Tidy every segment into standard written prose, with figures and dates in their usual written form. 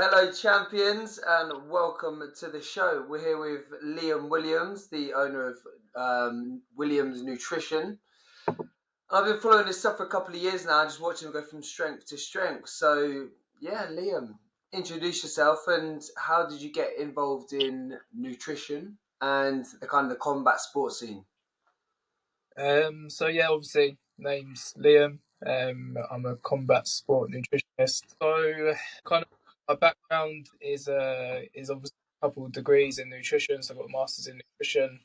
Hello, champions, and welcome to the show. We're here with Liam Williams, the owner of Williams Nutrition. I've been following this stuff for a couple of years now, just watching him go from strength to strength. So, yeah, Liam, introduce yourself and how did you get involved in nutrition and the kind of the combat sports scene? Obviously, name's Liam. I'm a combat sport nutritionist. So, kind of, my background is obviously a couple of degrees in nutrition. So, I've got a master's in nutrition.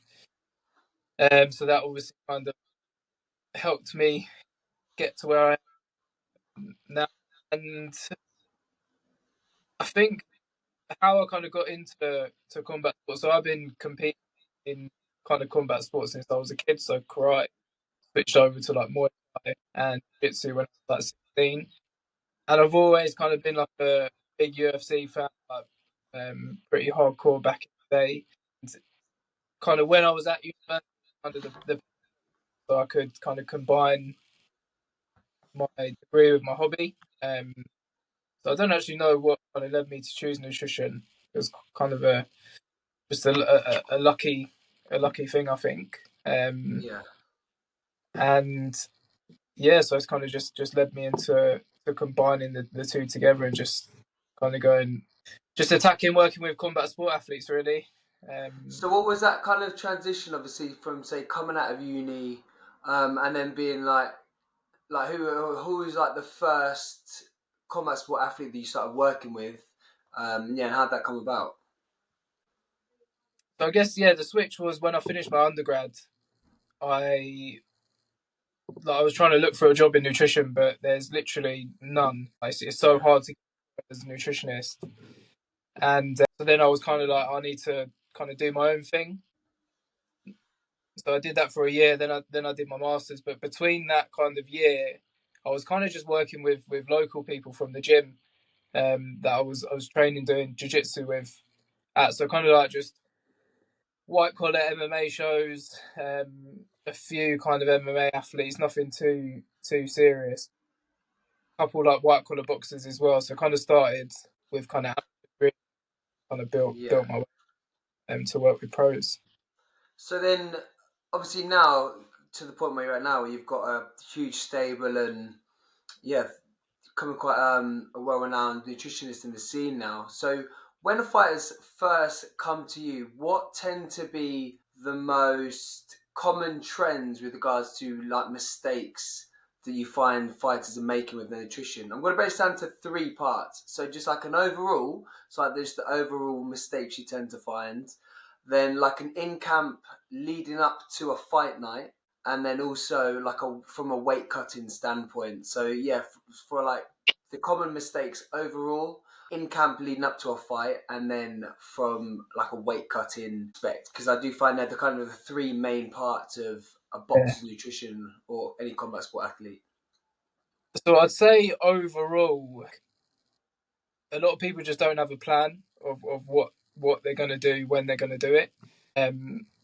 So that obviously kind of helped me get to where I am now. And I think how I kind of got into combat sports. So, I've been competing in kind of combat sports since I was a kid. So, karate, switched over to like Muay Thai and Jiu-Jitsu when I was like 16. And I've always kind of been like a big UFC fan, like pretty hardcore back in the day. And kind of when I was at university, kind of the so I could kind of combine my degree with my hobby. So I don't actually know what kind of led me to choose nutrition. It was kind of just a lucky thing, I think. Yeah. And yeah, so it's kind of just led me into combining the two together and just kind of going, just attacking, working with combat sport athletes, really. So what was that kind of transition, obviously, from, say, coming out of uni and then being like who was like the first combat sport athlete that you started working with? And how'd that come about? So I guess the switch was when I finished my undergrad. I was trying to look for a job in nutrition, but there's literally none. It's so hard to get as a nutritionist, and so then I was kind of like, I need to kind of do my own thing. So I did that for a year. Then I did my masters. But between that kind of year, I was kind of just working with local people from the gym that I was training doing jiu-jitsu with. So kind of like just white collar MMA shows, a few kind of MMA athletes, nothing too serious. A couple like white collar boxers as well. So kind of started with kind of built Yeah. my way to work with pros. So then, obviously now to the point where you're at now, where you've got a huge stable and yeah, becoming quite a well-renowned nutritionist in the scene now. So when fighters first come to you, what tend to be the most common trends with regards to like mistakes that you find fighters are making with their nutrition? I'm going to break it down to three parts. So just like an overall, so like there's the overall mistakes you tend to find, then like an in-camp leading up to a fight night, and then also like from a weight cutting standpoint. So yeah, for like the common mistakes overall in camp leading up to a fight, and then from like a weight cutting aspect, because I do find that the kind of the three main parts of a boxer's nutrition or any combat sport athlete. So I'd say overall, a lot of people just don't have a plan of what they're going to do when they're going to do it.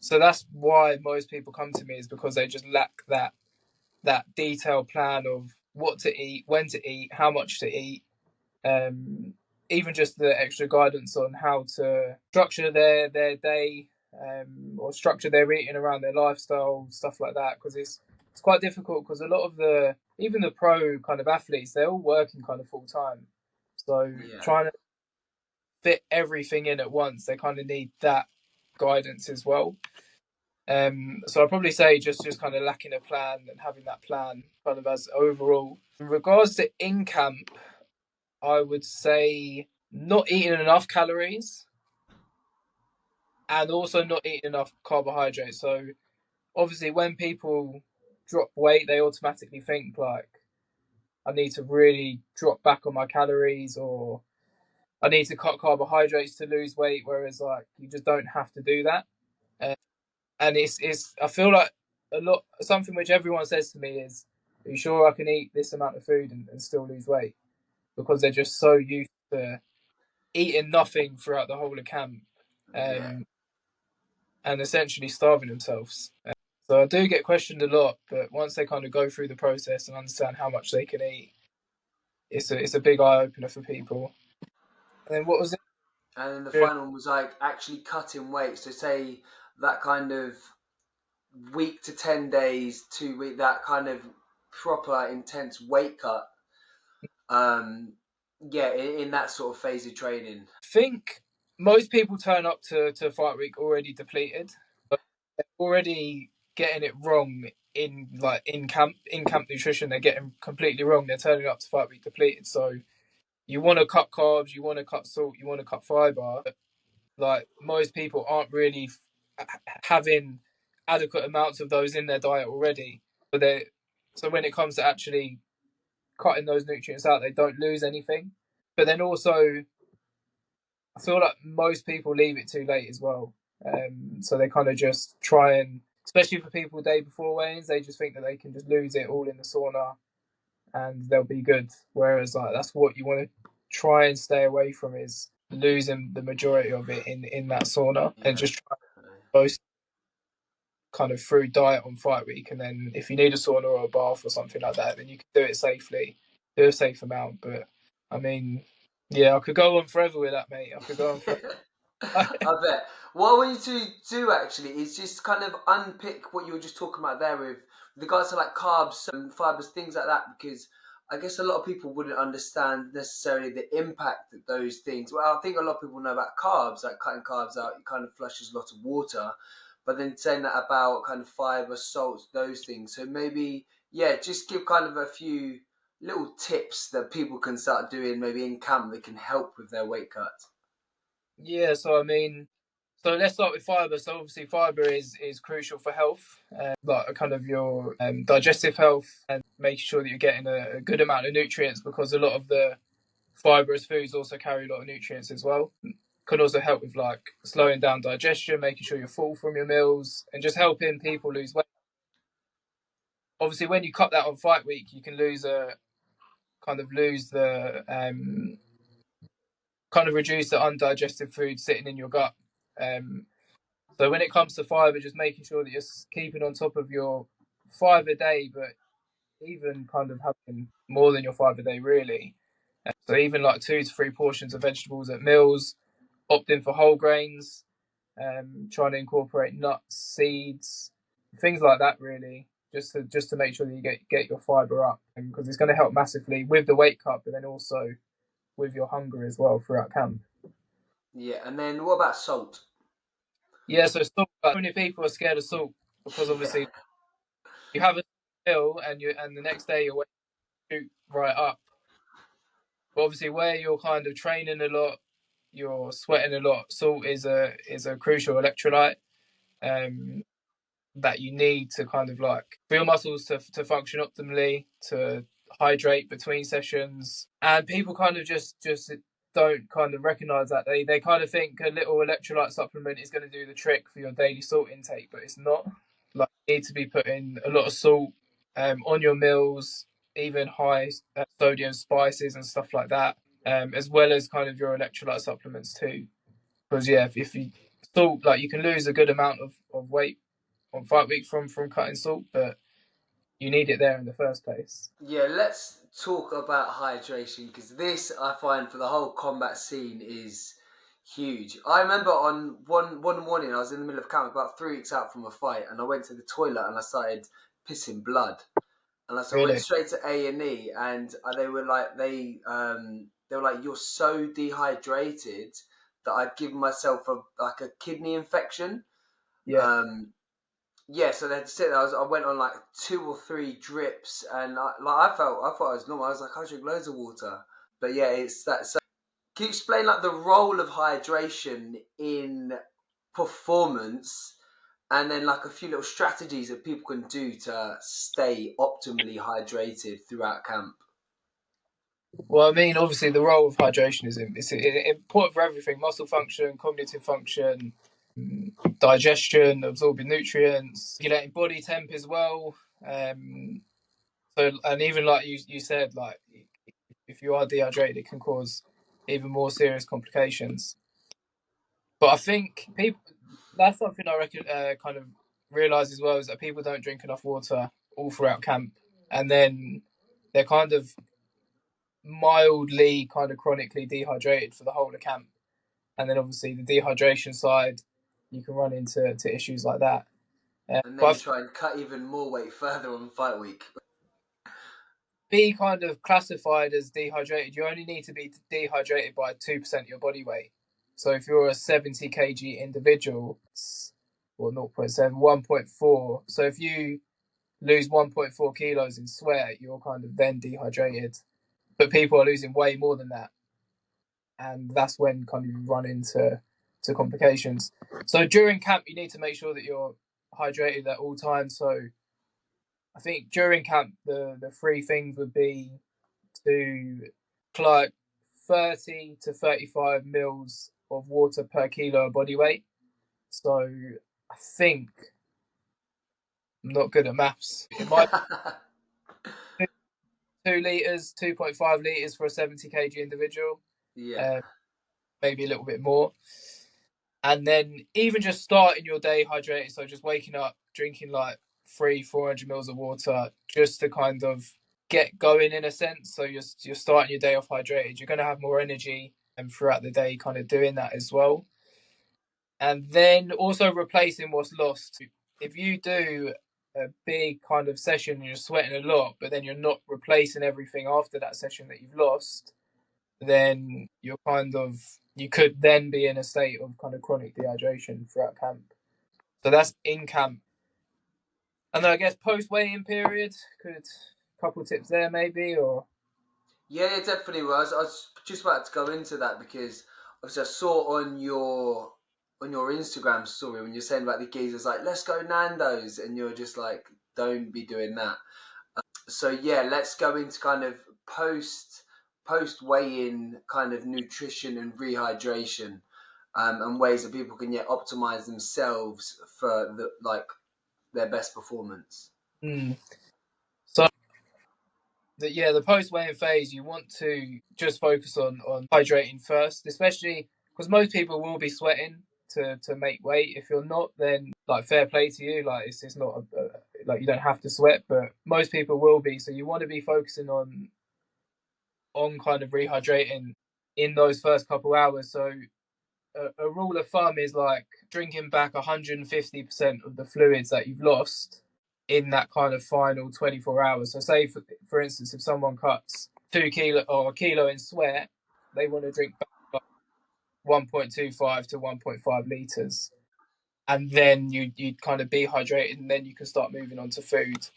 So that's why most people come to me, is because they just lack that detailed plan of what to eat, when to eat, how much to eat. Even just the extra guidance on how to structure their day, or structure their eating around their lifestyle, stuff like that. Because it's quite difficult, because a lot of even the pro kind of athletes, they're all working kind of full time. So Yeah. trying to fit everything in at once, they kind of need that guidance as well. So I'd probably say just kind of lacking a plan and having that plan kind of as overall. In regards to in camp, I would say not eating enough calories and also not eating enough carbohydrates. So obviously when people drop weight, they automatically think like, I need to really drop back on my calories, or I need to cut carbohydrates to lose weight, whereas like you just don't have to do that. And it's I feel like something which everyone says to me is, are you sure I can eat this amount of food and still lose weight? Because they're just so used to eating nothing throughout the whole of camp, Yeah. and essentially starving themselves. So I do get questioned a lot, but once they kind of go through the process and understand how much they can eat, it's a big eye opener for people. And then what was And then the it? final one was like actually cutting weight. So say that kind of week to 10 days, 2 week, that kind of proper intense weight cut. Um, yeah, in that sort of phase of training. I think most people turn up to fight week already depleted, but they're already getting it wrong in camp nutrition. They're getting completely wrong. They're turning up to fight week depleted. So you want to cut carbs, you want to cut salt, you want to cut fiber. Like most people aren't really having adequate amounts of those in their diet already. So when it comes to actually cutting those nutrients out, they don't lose anything. But then also, I feel like most people leave it too late as well. So they kind of just try and, especially for people day before weigh-ins, they just think that they can just lose it all in the sauna and they'll be good. Whereas like that's what you want to try and stay away from, is losing the majority of it in that sauna, and Yeah. just try most kind of through diet on fight week. And then if you need a sauna or a bath or something like that, then you can do it safely, do a safe amount. But I mean, yeah, I could go on forever with that, mate. I could go on forever. I bet. What I want you to do actually is just kind of unpick what you were just talking about there with regards to like carbs and fibers, things like that, because I guess a lot of people wouldn't understand necessarily the impact that those things. Well, I think a lot of people know about carbs, like cutting carbs out, it kind of flushes a lot of water, but then saying that about kind of fiber, salts, those things. So maybe, yeah, just give kind of a few little tips that people can start doing maybe in camp that can help with their weight cut. Yeah, so I mean, so let's start with fiber. So obviously, fiber is crucial for health, like kind of your digestive health, and making sure that you're getting a good amount of nutrients, because a lot of the fibrous foods also carry a lot of nutrients as well. Can also help with like slowing down digestion, making sure you're full from your meals, and just helping people lose weight. Obviously, when you cut that on fight week, you can lose the kind of reduce the undigested food sitting in your gut. Um, So when it comes to fiber, just making sure that you're keeping on top of your 5 a day, but even kind of having more than your 5 a day really. So even like 2 to 3 portions of vegetables at meals, opting for whole grains, trying to incorporate nuts, seeds, things like that really, just to make sure that you get your fiber up, because it's going to help massively with the weight cut, but then also with your hunger as well throughout camp. Yeah, and then what about salt? Yeah, so salt. So many people are scared of salt because Yeah. obviously you have a meal and the next day you're shoot right up. But obviously, where you're kind of training a lot, you're sweating a lot. Salt is a crucial electrolyte um, that you need to kind of like for your muscles to function optimally, to hydrate between sessions. And people kind of just don't kind of recognize that. They kind of think a little electrolyte supplement is going to do the trick for your daily salt intake, but it's not. Like you need to be putting a lot of salt on your meals, even high sodium spices and stuff like that, as well as kind of your electrolyte supplements too. Because yeah, if you salt, like you can lose a good amount of weight on fight week from cutting salt, but you need it there in the first place. Yeah, let's talk about hydration because this I find for the whole combat scene is huge. I remember on one morning I was in the middle of camp about 3 weeks out from a fight and I went to the toilet and I started pissing blood. And I went Really? straight to A&E and they were like you're so dehydrated that I'd given myself a kidney infection. Yeah. Um, yeah, so they had to sit there. I went on like 2 or 3 drips, and I thought I was normal. I was like, I drink loads of water, but yeah, it's that. So, can you explain like the role of hydration in performance, and then like a few little strategies that people can do to stay optimally hydrated throughout camp? Well, I mean, obviously, the role of hydration is important for everything: muscle function, cognitive function, digestion, absorbing nutrients, regulating body temp as well. So, and even like you said, like if you are dehydrated, it can cause even more serious complications. But I think people that's something I reckon kind of realize as well, is that people don't drink enough water all throughout camp, and then they're kind of mildly kind of chronically dehydrated for the whole of camp. And then obviously the dehydration side, you can run into issues like that. And then But try and cut even more weight further on fight week. be kind of classified as dehydrated, you only need to be dehydrated by 2% of your body weight. So if you're a 70 kg individual, or 0.7, 1.4. So if you lose 1.4 kilos in sweat, you're kind of then dehydrated. But people are losing way more than that. And that's when kind of you run into complications. So during camp, you need to make sure that you're hydrated at all times. So I think during camp, the three things would be to like 30 to 35 mils of water per kilo of body weight. So I think I'm not good at maths. It might be 2 litres, 2.5 litres for a 70 kg individual. Yeah. Maybe a little bit more. And then even just starting your day hydrated, so just waking up, drinking like 400 mils of water, just to kind of get going in a sense. So you're starting your day off hydrated. You're going to have more energy and throughout the day, kind of doing that as well. And then also replacing what's lost. If you do a big kind of session and you're sweating a lot, but then you're not replacing everything after that session that you've lost, then you're kind of, you could then be in a state of kind of chronic dehydration throughout camp. So that's in camp. And then I guess post weigh-in period, could couple tips there maybe, or Yeah, it definitely was. I was just about to go into that because obviously I saw on your Instagram story when you're saying about the geezers like, let's go Nando's, and you're just like, don't be doing that. So yeah, let's go into kind of post weigh-in kind of nutrition and rehydration, and ways that people can optimize themselves for their best performance. So the post weigh-in phase, you want to just focus on hydrating first, especially because most people will be sweating to make weight. If you're not, then like fair play to you. Like it's not like you don't have to sweat, but most people will be. So you want to be focusing on kind of rehydrating in those first couple hours. So a rule of thumb is like drinking back 150% of the fluids that you've lost in that kind of final 24 hours. So say for instance, if someone cuts 2 kilo or a kilo in sweat, they want to drink back 1.25 to 1.5 liters, and then you'd kind of be hydrated, and then you can start moving on to food.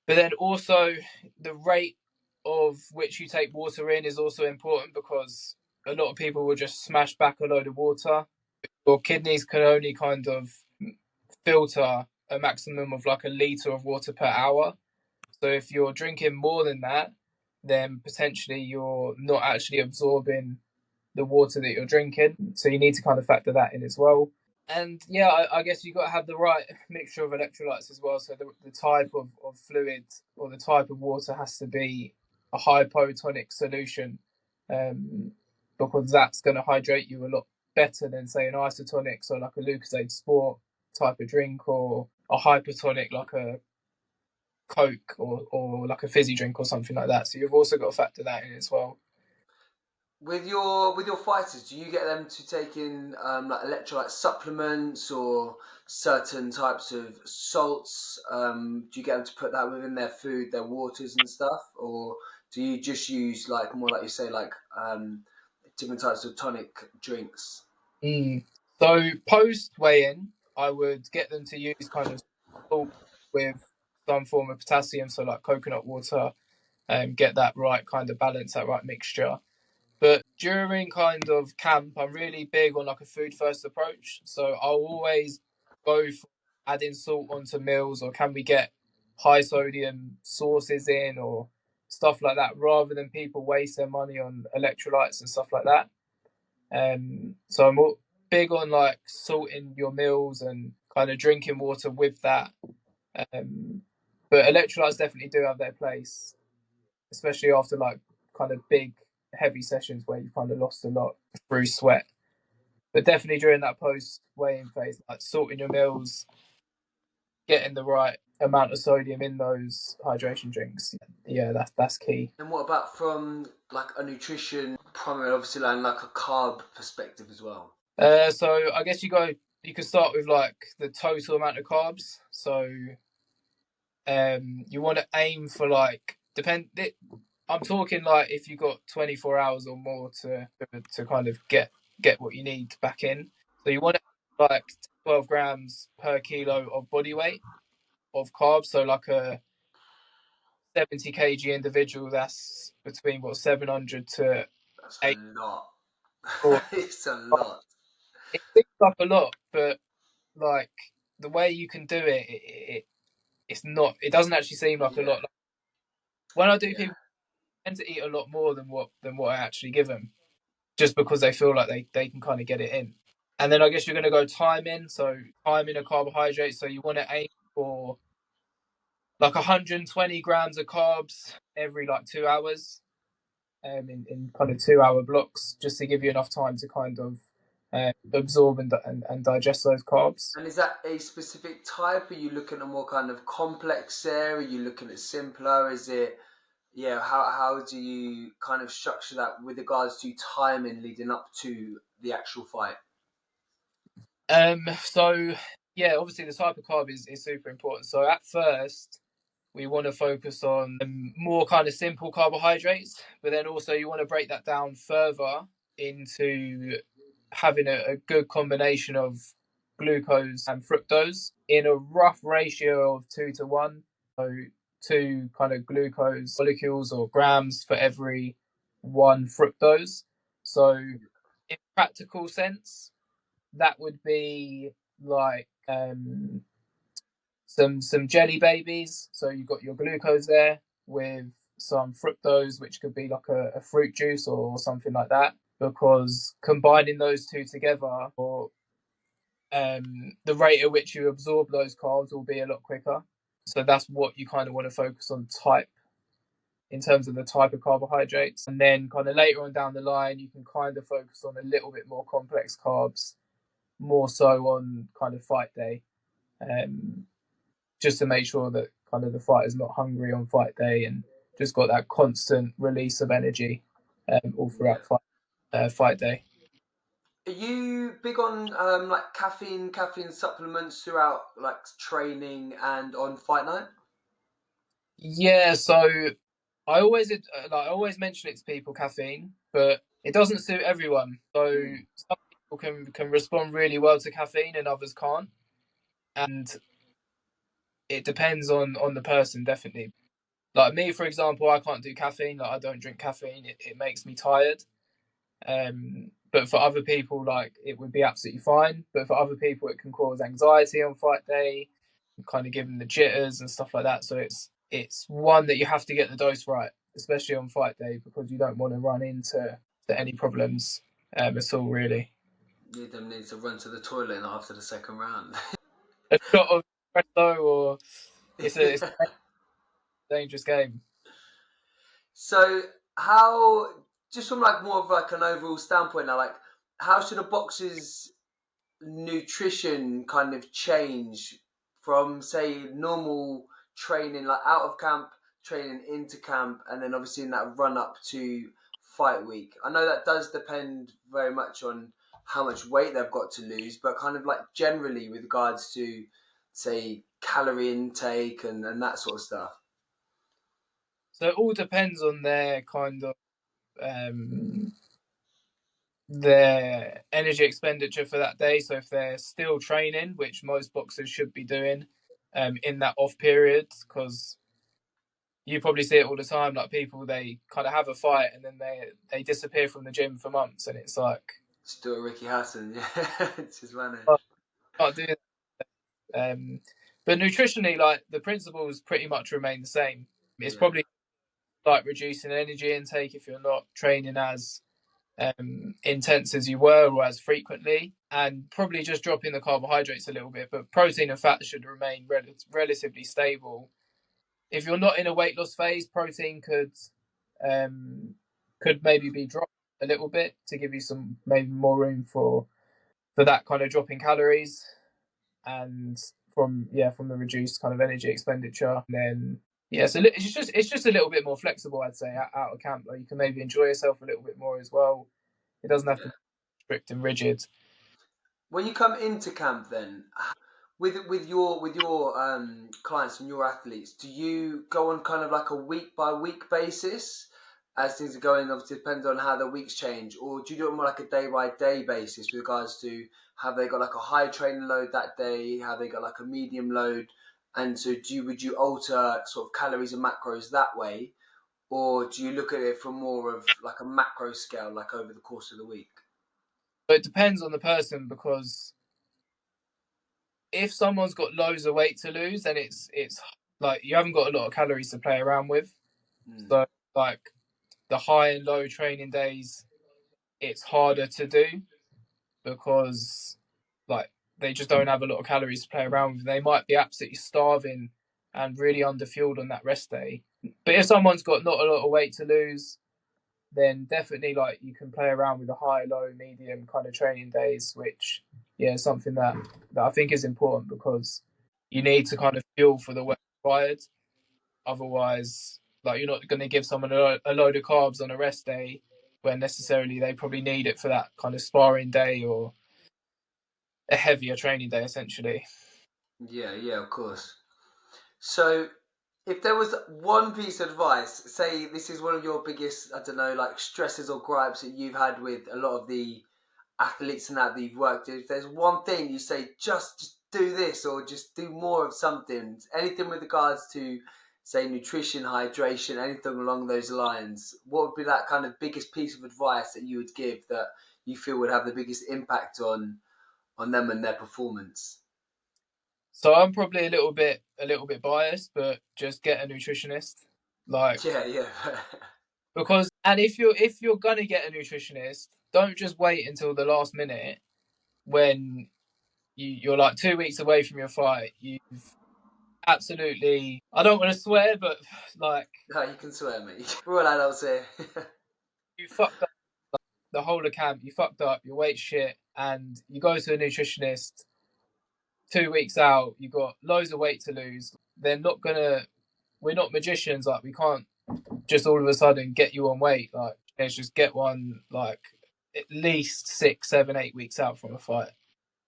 But then also the rate of which you take water in is also important, because a lot of people will just smash back a load of water. Your kidneys can only kind of filter a maximum of like a litre of water per hour. So if you're drinking more than that, then potentially you're not actually absorbing the water that you're drinking. So you need to kind of factor that in as well. And yeah, I guess you've got to have the right mixture of electrolytes as well. So the type of fluid or the type of water has to be a hypotonic solution, because that's going to hydrate you a lot better than, say, an isotonic, so like a Lucozade Sport type of drink, or a hypertonic like a Coke, or like a fizzy drink or something like that. So you've also got to factor that in as well. With your fighters, do you get them to take in like electrolyte supplements or certain types of salts? Do you get them to put that within their food, their waters and stuff, or do you just use like more like you say like different types of tonic drinks? So post weigh-in, I would get them to use kind of salt with some form of potassium, so like coconut water, and get that right kind of balance, that right mixture. But during kind of camp, I'm really big on like a food first approach. So I'll always go for adding salt onto meals, or can we get high sodium sauces in, or stuff like that, rather than people waste their money on electrolytes and stuff like that. So I'm big on like salting your meals and kind of drinking water with that. But electrolytes definitely do have their place, especially after like kind of big heavy sessions where you've kind of lost a lot through sweat. But definitely during that post weigh-in phase, like salting your meals, getting the right amount of sodium in those hydration drinks. Yeah, that's key. And what about from like a nutrition, primarily obviously like a carb perspective as well? So I guess you can start with like the total amount of carbs. So you want to aim for like I'm talking like if you got 24 hours or more to kind of get what you need back in. So you want to like 12 grams per kilo of body weight of carbs. So like a 70 kg individual, that's between what 700 to That's a 8. lot. Or It's a lot. it seems like a lot, but like the way you can do it's not. It doesn't actually seem like a Yeah, lot. Like, when I do, yeah, people tend to eat a lot more than what I actually give them, just because they feel like they can kind of get it in. And then I guess you're going to go timing. So timing a carbohydrate. So you want to aim for like 120 grams of carbs every like 2 hours, in kind of 2 hour blocks, just to give you enough time to kind of absorb and digest those carbs. And is that a specific type? Are you looking at more kind of complex there? Are you looking at simpler? Is it, yeah, how do you kind of structure that with regards to timing leading up to the actual fight? So yeah, obviously the type of carb is super important. So at first we want to focus on more kind of simple carbohydrates, but then also you want to break that down further into having a good combination of glucose and fructose in a rough ratio of 2 to 1. So 2 kind of glucose molecules or grams for every 1 fructose. So in practical sense, that would be like some jelly babies. So you've got your glucose there with some fructose, which could be like a fruit juice or something like that. Because combining those two together, or the rate at which you absorb those carbs will be a lot quicker. So that's what you kind of want to focus on in terms of the type of carbohydrates. And then kind of later on down the line, you can kind of focus on a little bit more complex carbs, more so on kind of fight day. Just to make sure that kind of the fighter's not hungry on fight day and just got that constant release of energy all Yeah. throughout fight day. Are you big on like caffeine supplements throughout like training and on fight night? Yeah, so I always mention it to people, caffeine, but it doesn't suit everyone. So some people can respond really well to caffeine and others can't, and it depends on the person definitely. Like me, for example, I can't do caffeine. Like I don't drink caffeine. It makes me tired. But for other people, like it would be absolutely fine. But for other people, it can cause anxiety on fight day, kind of give them the jitters and stuff like that. So it's one that you have to get the dose right, especially on fight day, because you don't want to run into any problems at all. Really, You don't need to run to the toilet after the second round. a shot of espresso, or it's a dangerous game. So how, just from like more of like an overall standpoint now, like how should a boxer's nutrition kind of change from say normal training, like out of camp training into camp, and then obviously in that run up to fight week? I know that does depend very much on how much weight they've got to lose, but kind of like generally with regards to say calorie intake and that sort of stuff. So it all depends on their kind of um, their energy expenditure for that day. So if they're still training, which most boxers should be doing in that off period, because you probably see it all the time, like people they kind of have a fight and then they disappear from the gym for months, and it's like Still Ricky Hassan, yeah, it's just running. oh, I can't do that. But nutritionally, like the principles pretty much remain the same. It's Yeah. probably like reducing energy intake if you're not training as intense as you were or as frequently, and probably just dropping the carbohydrates a little bit, but protein and fat should remain relatively stable. If you're not in a weight loss phase, protein could maybe be dropped a little bit to give you some maybe more room for that kind of drop in calories, and from the reduced kind of energy expenditure. And then so it's just a little bit more flexible, I'd say, out of camp. Like you can maybe enjoy yourself a little bit more as well. It doesn't have to be strict and rigid. When you come into camp, then with your clients and your athletes, do you go on kind of like a week by week basis as things are going? Obviously, it depends on how the weeks change, or do you do it more like a day by day basis with regards to have they got like a high training load that day, have they got like a medium load, and so would you alter sort of calories and macros that way, or do you look at it from more of like a macro scale, like over the course of the week? But it depends on the person, because if someone's got loads of weight to lose, then it's like you haven't got a lot of calories to play around with. So like the high and low training days, it's harder to do because like they just don't have a lot of calories to play around with. They might be absolutely starving and really underfueled on that rest day. But if someone's got not a lot of weight to lose, then definitely like you can play around with the high, low, medium kind of training days, which is something that I think is important, because you need to kind of fuel for the weight required. Otherwise, like you're not going to give someone a load of carbs on a rest day when necessarily they probably need it for that kind of sparring day or a heavier training day, essentially. Yeah, of course. So, if there was one piece of advice, say this is one of your biggest, I don't know, like stresses or gripes that you've had with a lot of the athletes and that you've worked with, if there's one thing you say, just do this or just do more of something, anything with regards to, say, nutrition, hydration, anything along those lines, what would be that kind of biggest piece of advice that you would give that you feel would have the biggest impact on them and their performance? So I'm probably a little bit biased, but just get a nutritionist, like, Yeah. because and if you're gonna get a nutritionist, don't just wait until the last minute when you're like 2 weeks away from your fight. You've absolutely, I don't want to swear, but like No, you can swear, mate. We're all adults here. you fucked up the whole of camp. You fucked up. Your weight shit, and you go to a nutritionist 2 weeks out. You got loads of weight to lose. They're not gonna. We're not magicians. Like we can't just all of a sudden get you on weight. Like let's just get one like at least 6, 7, 8 weeks out from a fight.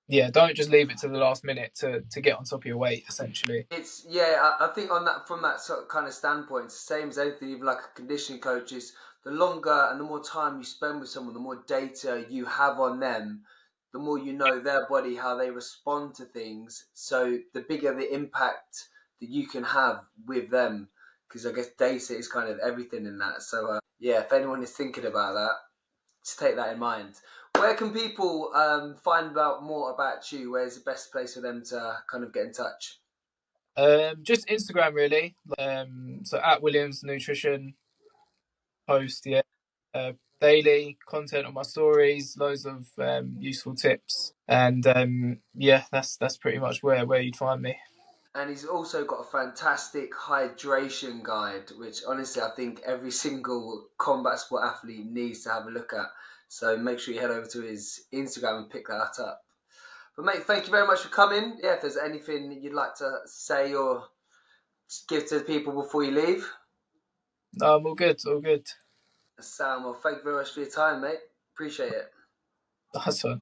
Yeah, don't just leave it to the last minute to get on top of your weight, essentially. It's I think on that from that sort of kind of standpoint, it's the same as anything. Even like a conditioning coach is the longer and the more time you spend with someone, the more data you have on them, the more you know their body, how they respond to things. So the bigger the impact that you can have with them, because I guess data is kind of everything in that. So if anyone is thinking about that, just take that in mind. Where can people find out more about you? Where's the best place for them to kind of get in touch? Just Instagram, really. So at Williams Nutrition, post daily content on my stories, loads of useful tips, and that's pretty much where you'd find me. And he's also got a fantastic hydration guide, which honestly I think every single combat sport athlete needs to have a look at. So make sure you head over to his Instagram and pick that up. But mate, thank you very much for coming. Yeah, if there's anything you'd like to say or give to the people before you leave. No, I'm all good, all good. Sam, well, thank you very much for your time, mate. Appreciate it. That's fine.